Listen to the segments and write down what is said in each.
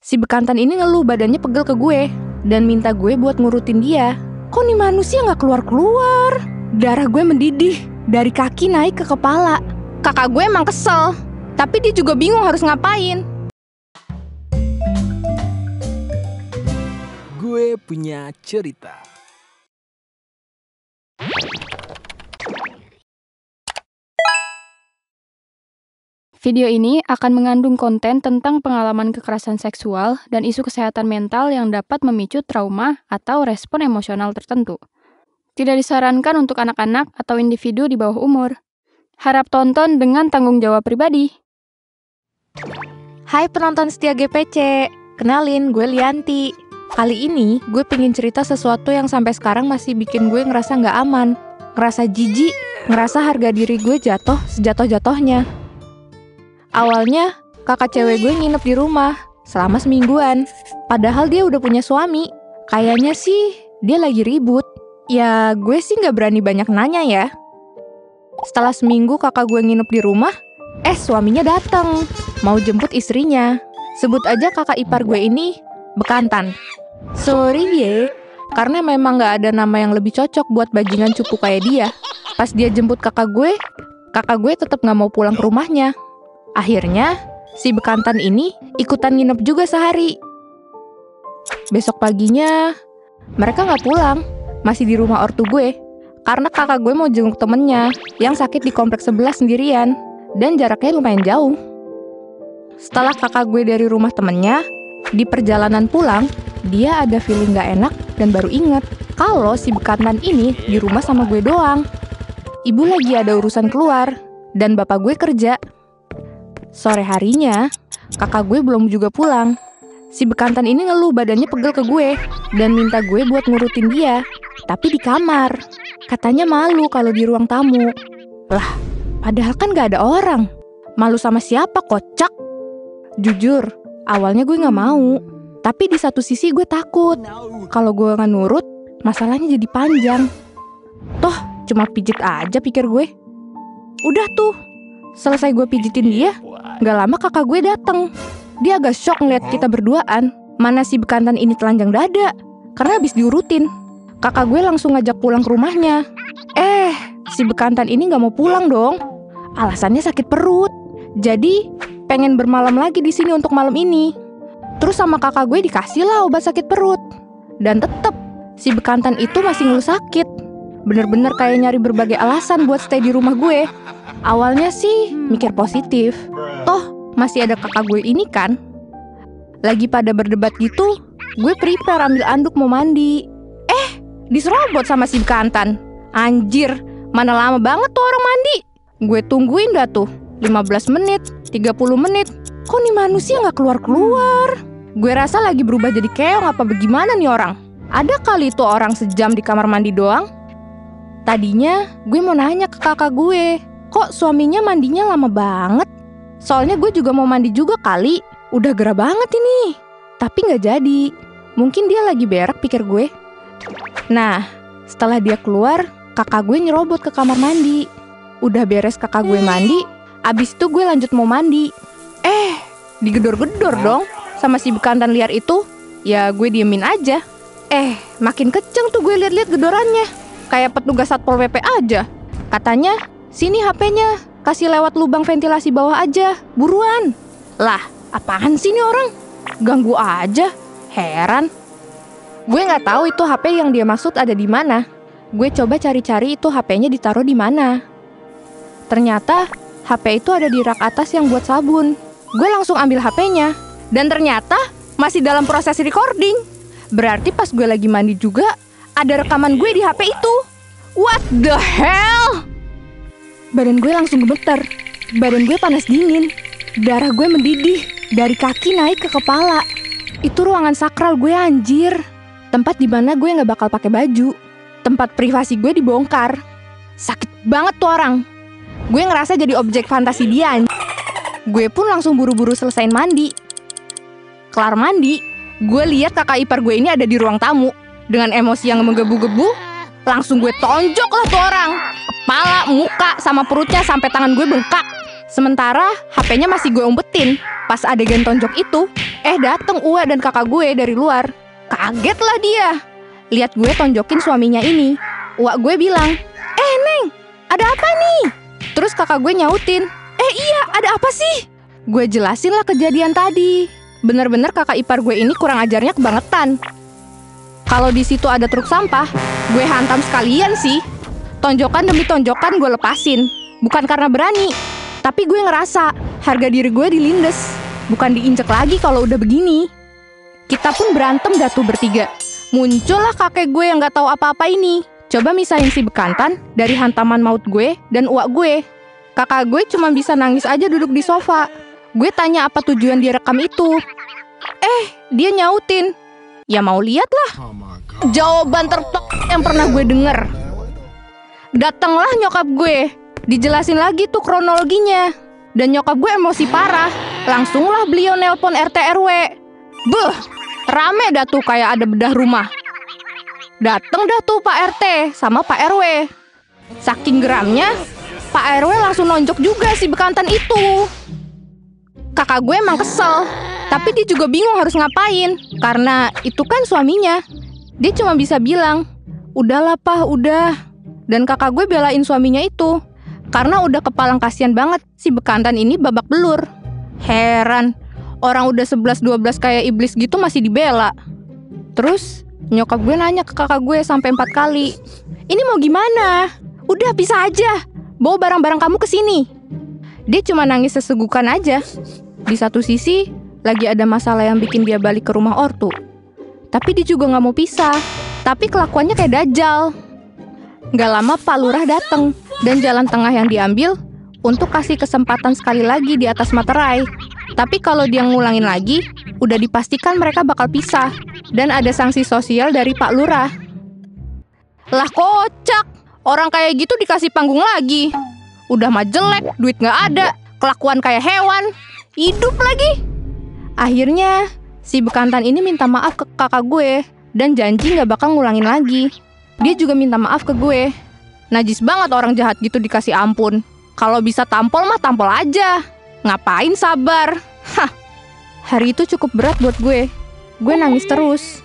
Si bekantan ini ngeluh badannya pegel ke gue dan minta gue buat ngurutin dia. Kok nih manusia gak keluar-keluar? Darah gue mendidih dari kaki naik ke kepala. Kakak gue emang kesel, tapi dia juga bingung harus ngapain. Gue punya cerita. Video ini akan mengandung konten tentang pengalaman kekerasan seksual dan isu kesehatan mental yang dapat memicu trauma atau respon emosional tertentu. Tidak disarankan untuk anak-anak atau individu di bawah umur. Harap tonton dengan tanggung jawab pribadi. Hai penonton setia GPC, kenalin gue Lianti. Kali ini gue pengen cerita sesuatu yang sampai sekarang masih bikin gue ngerasa gak aman, ngerasa jijik, ngerasa harga diri gue jatuh sejatuh-jatuhnya. Awalnya, kakak cewek gue nginep di rumah selama semingguan. Padahal dia udah punya suami. Kayaknya sih dia lagi ribut. Ya gue sih gak berani banyak nanya ya. Setelah seminggu kakak gue nginep di rumah, suaminya datang mau jemput istrinya. Sebut aja kakak ipar gue ini bekantan. Sorry ye, karena memang gak ada nama yang lebih cocok buat bajingan cupu kayak dia. Pas dia jemput kakak gue tetap gak mau pulang ke rumahnya. Akhirnya, si bekantan ini ikutan nginep juga sehari. Besok paginya, mereka gak pulang, masih di rumah ortu gue. Karena kakak gue mau jenguk temennya yang sakit di kompleks sebelah sendirian, dan jaraknya lumayan jauh. Setelah kakak gue dari rumah temennya, di perjalanan pulang, dia ada feeling gak enak dan baru inget kalau si bekantan ini di rumah sama gue doang. Ibu lagi ada urusan keluar, dan bapak gue kerja. Sore harinya, kakak gue belum juga pulang. Si bekantan ini ngeluh badannya pegel ke gue dan minta gue buat ngurutin dia, tapi di kamar. Katanya malu kalau di ruang tamu. Lah, padahal kan gak ada orang. Malu sama siapa, kocak? Jujur, awalnya gue gak mau. Tapi di satu sisi gue takut. Kalau gue gak nurut, masalahnya jadi panjang. Toh, cuma pijit aja pikir gue. Udah tuh, selesai gue pijitin dia, gak lama kakak gue datang. Dia agak shock ngeliat kita berduaan. Mana si bekantan ini telanjang dada, karena habis diurutin. Kakak gue langsung ngajak pulang ke rumahnya. Si bekantan ini gak mau pulang dong. Alasannya sakit perut. Jadi pengen bermalam lagi di sini untuk malam ini. Terus sama kakak gue dikasih lah obat sakit perut. Dan tetep si bekantan itu masih ngeluh sakit. Bener-bener kayak nyari berbagai alasan buat stay di rumah gue. Awalnya sih mikir positif. Toh masih ada kakak gue ini kan. Lagi pada berdebat gitu, gue prepare ambil anduk mau mandi. Diserobot sama si bekantan. Anjir, mana lama banget tuh orang mandi. Gue tungguin dah tuh 15 menit, 30 menit. Kok nih manusia gak keluar-keluar? Gue rasa lagi berubah jadi keong apa bagaimana nih orang. Ada kali tuh orang sejam di kamar mandi doang. Tadinya gue mau nanya ke kakak gue, kok suaminya mandinya lama banget? Soalnya gue juga mau mandi juga kali. Udah gerah banget ini. Tapi gak jadi. Mungkin dia lagi berak pikir gue. Nah, setelah dia keluar, kakak gue nyerobot ke kamar mandi. Udah beres kakak gue mandi, abis itu gue lanjut mau mandi. Digedor-gedor dong sama si bekantan liar itu. Ya gue diemin aja. Makin kenceng tuh gue liat-liat gedorannya. Kayak petugas Satpol PP aja. Katanya, sini HP-nya, kasih lewat lubang ventilasi bawah aja, buruan. Lah, apaan sih nih orang? Ganggu aja, heran. Gue nggak tahu itu HP yang dia maksud ada di mana. Gue coba cari-cari itu HP-nya ditaruh di mana. Ternyata HP itu ada di rak atas yang buat sabun. Gue langsung ambil HP-nya dan ternyata masih dalam proses recording. Berarti pas gue lagi mandi juga ada rekaman gue di HP itu. What the hell? Badan gue langsung gemeter. Badan gue panas dingin. Darah gue mendidih dari kaki naik ke kepala. Itu ruangan sakral gue anjir. Tempat di mana gue gak bakal pakai baju. Tempat privasi gue dibongkar. Sakit banget tuh orang. Gue ngerasa jadi objek fantasi dia. Gue pun langsung buru-buru selesain mandi. Kelar mandi, gue lihat kakak ipar gue ini ada di ruang tamu. Dengan emosi yang menggebu-gebu, langsung gue tonjok lah tuh orang. Kepala, muka, sama perutnya sampai tangan gue bengkak. Sementara HP-nya masih gue umpetin. Pas adegan tonjok itu, dateng Uwa dan kakak gue dari luar. Kaget lah dia. Lihat gue tonjokin suaminya ini. Uwa gue bilang, Neng, ada apa nih? Terus kakak gue nyautin, iya, ada apa sih? Gue jelasin lah kejadian tadi. Bener-bener kakak ipar gue ini kurang ajarnya kebangetan. Kalau di situ ada truk sampah, gue hantam sekalian sih. Tonjokan demi tonjokan gue lepasin. Bukan karena berani, tapi gue ngerasa harga diri gue dilindes. Bukan diinjek lagi kalau udah begini. Kita pun berantem dah tuh bertiga. Muncullah kakek gue yang gak tahu apa-apa ini. Coba misahin si bekantan dari hantaman maut gue dan uak gue. Kakak gue cuma bisa nangis aja duduk di sofa. Gue tanya apa tujuan dia rekam itu. Dia nyautin, ya mau lihat lah. Jawaban tertok yang pernah gue denger. Datanglah nyokap gue. Dijelasin lagi tuh kronologinya. Dan nyokap gue emosi parah. Langsunglah beliau nelpon RT RW. Rame dah tuh kayak ada bedah rumah. Dateng dah tuh Pak RT sama Pak RW. Saking geramnya, Pak RW langsung nonjok juga si bekantan itu. Kakak gue emang kesel, tapi dia juga bingung harus ngapain. Karena itu kan suaminya. Dia cuma bisa bilang, udahlah Pak, udah. Dan kakak gue belain suaminya itu. Karena udah kepalang kasihan banget si bekantan ini babak belur. Heran, orang udah 11-12 kayak iblis gitu masih dibela. Terus nyokap gue nanya ke kakak gue sampai 4 kali. Ini mau gimana? Udah pisah aja. Bawa barang-barang kamu ke sini. Dia cuma nangis sesegukan aja. Di satu sisi, lagi ada masalah yang bikin dia balik ke rumah ortu. Tapi dia juga gak mau pisah. Tapi kelakuannya kayak dajal. Gak lama Pak Lurah dateng. Dan jalan tengah yang diambil untuk kasih kesempatan sekali lagi di atas materai. Tapi kalau dia ngulangin lagi, udah dipastikan mereka bakal pisah. Dan ada sanksi sosial dari Pak Lurah. Lah kocak, orang kayak gitu dikasih panggung lagi. Udah mah jelek, duit gak ada, kelakuan kayak hewan, hidup lagi. Akhirnya, si bekantan ini minta maaf ke kakak gue. Dan janji gak bakal ngulangin lagi. Dia juga minta maaf ke gue. Najis banget orang jahat gitu dikasih ampun. Kalau bisa tampol mah tampol aja. Ngapain sabar? Hari itu cukup berat buat gue. Gue nangis terus.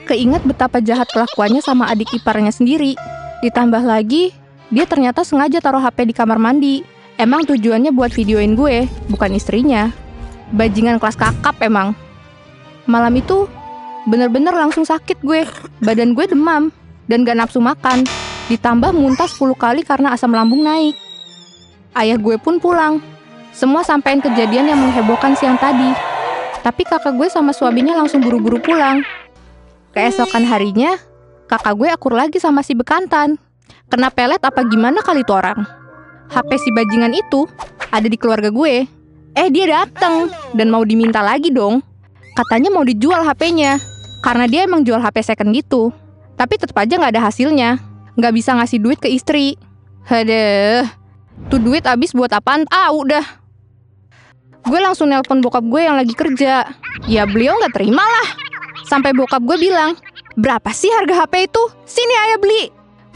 Keinget betapa jahat kelakuannya sama adik iparnya sendiri. Ditambah lagi, dia ternyata sengaja taruh HP di kamar mandi. Emang tujuannya buat videoin gue, bukan istrinya. Bajingan kelas kakap emang. Malam itu, bener-bener langsung sakit gue. Badan gue demam, dan gak nafsu makan. Ditambah muntah 10 kali karena asam lambung naik. Ayah gue pun pulang. Semua sampein kejadian yang menghebohkan siang tadi. Tapi kakak gue sama suaminya langsung buru-buru pulang. Keesokan harinya, kakak gue akur lagi sama si bekantan. Kena pelet apa gimana kali tuh orang. HP si bajingan itu ada di keluarga gue. Dia dateng dan mau diminta lagi dong. Katanya mau dijual HP-nya. Karena dia emang jual HP second gitu. Tapi tetap aja gak ada hasilnya. Gak bisa ngasih duit ke istri. Aduh, tuh duit habis buat apaan? Udah. Gue langsung nelpon bokap gue yang lagi kerja. Ya beliau gak terima lah. Sampai bokap gue bilang, berapa sih harga HP itu? Sini ayah beli.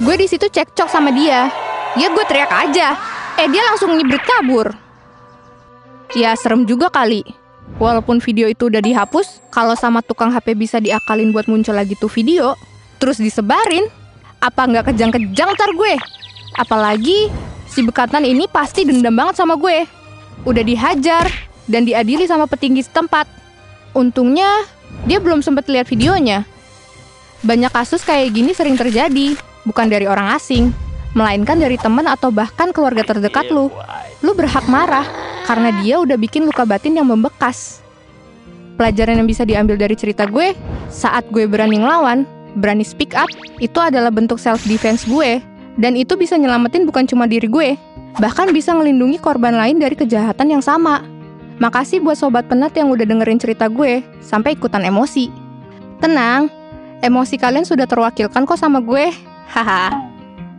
Gue di situ cekcok sama dia. Ya gue teriak aja. Dia langsung nyibrit kabur. Ya serem juga kali. Walaupun video itu udah dihapus, kalau sama tukang HP bisa diakalin buat muncul lagi tuh video, terus disebarin, apa nggak kejang-kejang ntar gue? Apalagi si bekantan ini pasti dendam banget sama gue. Udah dihajar dan diadili sama petinggi setempat. Untungnya dia belum sempat lihat videonya. Banyak kasus kayak gini sering terjadi, bukan dari orang asing, melainkan dari teman atau bahkan keluarga terdekat lu. Lu berhak marah karena dia udah bikin luka batin yang membekas. Pelajaran yang bisa diambil dari cerita gue, saat gue berani ngelawan, berani speak up, itu adalah bentuk self-defense gue. Dan itu bisa nyelamatin bukan cuma diri gue, bahkan bisa ngelindungi korban lain dari kejahatan yang sama. Makasih buat sobat penat yang udah dengerin cerita gue, sampai ikutan emosi. Tenang, emosi kalian sudah terwakilkan kok sama gue. Haha.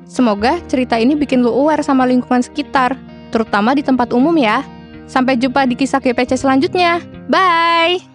Semoga cerita ini bikin lu aware sama lingkungan sekitar, terutama di tempat umum ya. Sampai jumpa di kisah GPC selanjutnya. Bye!